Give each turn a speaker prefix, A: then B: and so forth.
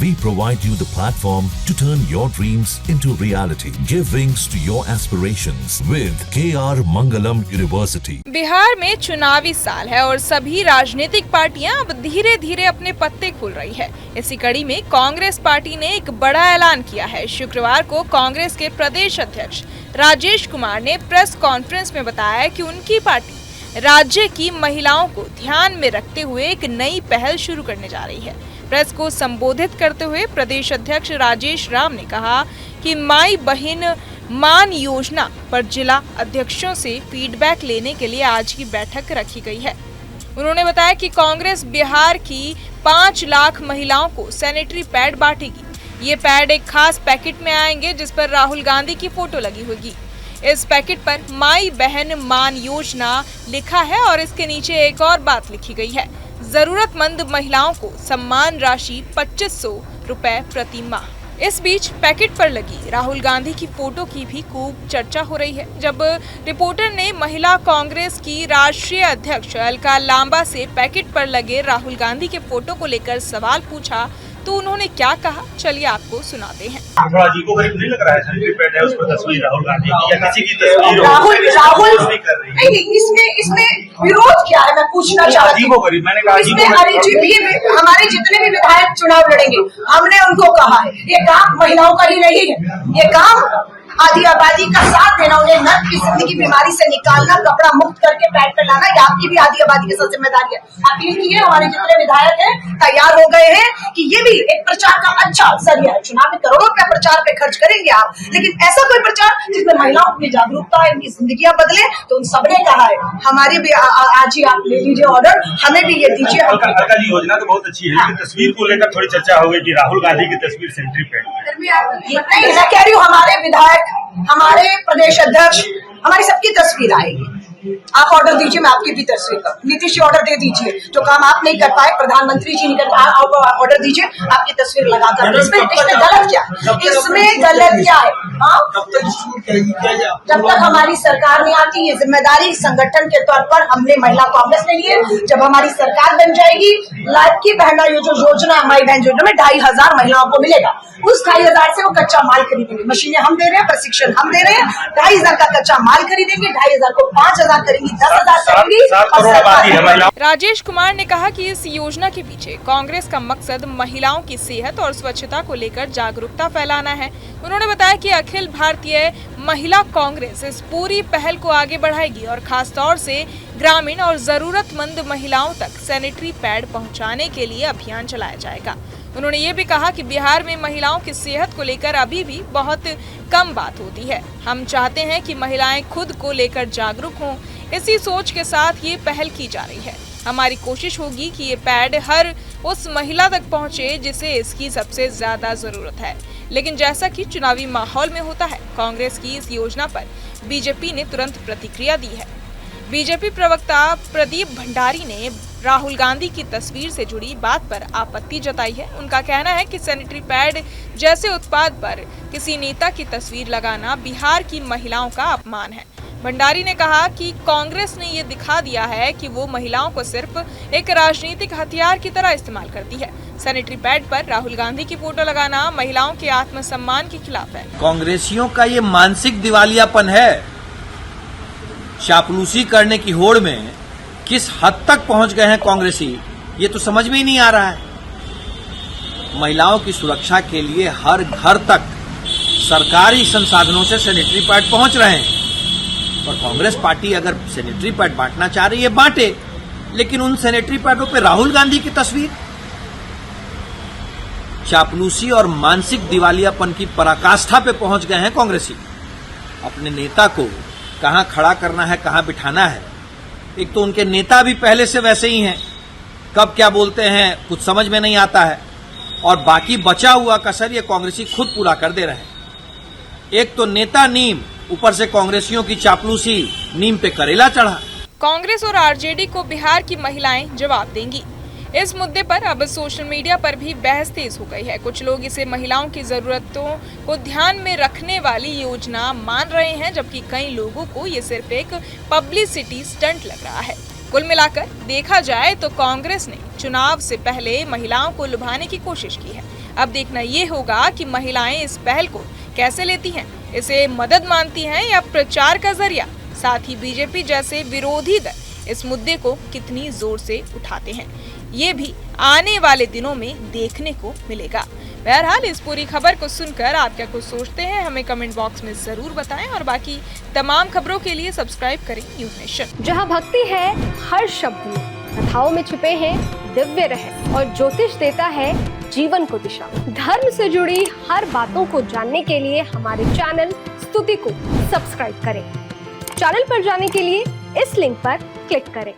A: We provide you the platform to turn your dreams into reality. Give wings to your aspirations with KR Mangalam University.
B: Bihar में चुनावी साल है और सभी राजनीतिक पार्टियां अब धीरे धीरे अपने पत्ते खोल रही है। इसी कड़ी में कांग्रेस पार्टी ने एक बड़ा ऐलान किया है। शुक्रवार को कांग्रेस के प्रदेश अध्यक्ष राजेश कुमार ने प्रेस कॉन्फ्रेंस में बताया कि उनकी पार्टी राज्य की महिलाओं को ध्यान में रखते हुए एक नई पहल शुरू करने जा रही है। प्रेस को संबोधित करते हुए प्रदेश अध्यक्ष राजेश राम ने कहा कि माई बहन मान योजना पर जिला अध्यक्षों से फीडबैक लेने के लिए आज की बैठक रखी गई है। उन्होंने बताया कि कांग्रेस बिहार की 5 लाख महिलाओं को सैनिटरी पैड बांटेगी। ये पैड एक खास पैकेट में आएंगे जिस पर राहुल गांधी की फोटो लगी होगी। इस पैकेट पर माई बहन मान योजना लिखा है और इसके नीचे एक और बात लिखी गई है, जरूरतमंद महिलाओं को सम्मान राशि 2500 रुपए प्रति माह। इस बीच पैकेट पर लगी राहुल गांधी की फोटो की भी खूब चर्चा हो रही है। जब रिपोर्टर ने महिला कांग्रेस की राष्ट्रीय अध्यक्ष अलका लांबा से पैकेट पर लगे राहुल गांधी के फोटो को लेकर सवाल पूछा तो उन्होंने क्या कहा, चलिए आपको सुनाते हैं।
C: थोड़ा अजीबोगरीब नहीं लग रहा है? सैनिटरी पैड है, उस पर तस्वीर राहुल गांधी की या किसी की तस्वीर
D: राहुल नहीं, इसमें विरोध क्या है, मैं पूछना चाहती हूँ।
C: अजीबोगरीब, मैंने कहा
D: हमारे जितने भी विधायक चुनाव लड़ेंगे, हमने उनको कहा है ये काम महिलाओं का ही नहीं है, ये काम आधी आबादी का साथ देना, उन्हें नर्क की जिंदगी बीमारी से निकालना, कपड़ा मुक्त करके पैड पे लाना, ये आपकी भी आधी आबादी की सब जिम्मेदारी है। आपकी की है, हमारे जितने विधायक हैं तैयार हो गए हैं कि ये भी एक प्रचार का अच्छा जरिया है। चुनाव में करोड़ों रुपया प्रचार पे खर्च करेंगे आप, लेकिन ऐसा कोई प्रचार जिसमें महिलाओं की जागरूकता है, उनकी जिंदगियां बदले, तो उन सबने कहा है हमारी भी आज ही आप ले लीजिए ऑर्डर, हमें भी ये दीजिए।
C: अलका जी, योजना तो बहुत अच्छी है, लेकिन तस्वीर को लेकर थोड़ी चर्चा हो गई कि राहुल गांधी की तस्वीर सैनिटरी पैड।
D: मैं कह रही हूँ हमारे विधायक, हमारे प्रदेश अध्यक्ष, हमारी सबकी तस्वीर आएगी। आप ऑर्डर दीजिए, मैं आपकी भी तस्वीर कर, नीतीश जी ऑर्डर दे दीजिए, जो काम आप नहीं कर पाए, प्रधानमंत्री जी नहीं कर पाए, आप ऑर्डर दीजिए, आपकी तस्वीर लगाकर। इसमें गलत क्या है? इसमें गलत क्या है? जब तक हमारी सरकार नहीं आती, ये जिम्मेदारी संगठन के तौर पर हमने महिला कांग्रेस ने ली है। जब हमारी सरकार बन जाएगी, लाडकी बहना ये जो योजना है, माई बहन योजना में 2500 महिलाओं को मिलेगा। उस 2500 से वो कच्चा माल खरीदेंगे, मशीनें हम दे रहे हैं, प्रशिक्षण हम दे रहे हैं, 2500 का कच्चा माल खरीदेंगे, 2500 को 5000 करेंगी, 10,000 करेंगी।
B: राजेश कुमार ने कहा कि इस योजना के पीछे कांग्रेस का मकसद महिलाओं की सेहत और स्वच्छता को लेकर जागरूकता फैलाना है। उन्होंने बताया कि अखिल भारतीय महिला कांग्रेस इस पूरी पहल को आगे बढ़ाएगी और खास तौर से ग्रामीण और जरूरतमंद महिलाओं तक सैनिटरी पैड पहुंचाने के लिए अभियान चलाया जाएगा। उन्होंने ये भी कहा कि बिहार में महिलाओं की सेहत को लेकर अभी भी बहुत कम बात होती है। हम चाहते हैं कि महिलाएं खुद को लेकर जागरूक हों। इसी सोच के साथ ये पहल की जा रही है। हमारी कोशिश होगी कि ये पैड हर उस महिला तक पहुंचे जिसे इसकी सबसे ज्यादा जरूरत है। लेकिन जैसा कि चुनावी माहौल में होता है, कांग्रेस की इस योजना पर बीजेपी ने तुरंत प्रतिक्रिया दी है। बीजेपी प्रवक्ता प्रदीप भंडारी ने राहुल गांधी की तस्वीर से जुड़ी बात पर आपत्ति जताई है। उनका कहना है कि सैनिटरी पैड जैसे उत्पाद पर किसी नेता की तस्वीर लगाना बिहार की महिलाओं का अपमान है। भंडारी ने कहा कि कांग्रेस ने ये दिखा दिया है कि वो महिलाओं को सिर्फ एक राजनीतिक हथियार की तरह इस्तेमाल करती है। सैनिटरी पैड पर राहुल गांधी की फोटो लगाना महिलाओं के आत्मसम्मान के खिलाफ है।
E: कांग्रेसियों का ये मानसिक दिवालियापन है। चापलूसी करने की होड़ में किस हद तक पहुंच गए हैं कांग्रेसी, ये तो समझ में ही नहीं आ रहा है। महिलाओं की सुरक्षा के लिए हर घर तक सरकारी संसाधनों से सैनिटरी पैड पहुंच रहे हैं और कांग्रेस पार्टी अगर सैनिटरी पैड बांटना चाह रही है बांटे, लेकिन उन सैनिटरी पैडों पे राहुल गांधी की तस्वीर। चापलूसी और मानसिक दिवालियापन की पराकाष्ठा पे पहुंच गए हैं कांग्रेसी। अपने नेता को कहां खड़ा करना है, कहां बिठाना है। एक तो उनके नेता भी पहले से वैसे ही हैं, कब क्या बोलते हैं कुछ समझ में नहीं आता है, और बाकी बचा हुआ कसर ये कांग्रेसी खुद पूरा कर दे रहे हैं। एक तो नेता नीम, ऊपर से कांग्रेसियों की चापलूसी, नीम पे करेला चढ़ा।
B: कांग्रेस और आरजेडी को बिहार की महिलाएं जवाब देंगी। इस मुद्दे पर अब सोशल मीडिया पर भी बहस तेज हो गई है। कुछ लोग इसे महिलाओं की जरूरतों को ध्यान में रखने वाली योजना मान रहे हैं, जबकि कई लोगों को ये सिर्फ एक पब्लिसिटी स्टंट लग रहा है। कुल मिलाकर देखा जाए तो कांग्रेस ने चुनाव से पहले महिलाओं को लुभाने की कोशिश की है। अब देखना ये होगा कि महिलाएं इस पहल को कैसे लेती हैं, इसे मदद मानती हैं या प्रचार का जरिया। साथ ही बीजेपी जैसे विरोधी दल इस मुद्दे को कितनी जोर से उठाते हैं, ये भी आने वाले दिनों में देखने को मिलेगा। बहरहाल इस पूरी खबर को सुनकर आप क्या कुछ सोचते हैं, हमें कमेंट बॉक्स में जरूर बताएं और बाकी तमाम खबरों के लिए सब्सक्राइब करें न्यूज़ नेशन।
F: जहां भक्ति है हर शब्द में, कथाओं में छुपे हैं दिव्य रहस्य और ज्योतिष देता है जीवन को दिशा। धर्म से जुड़ी हर बातों को जानने के लिए हमारे चैनल स्तुति को सब्सक्राइब करें। चैनल पर जाने के लिए इस लिंक पर क्लिक करें।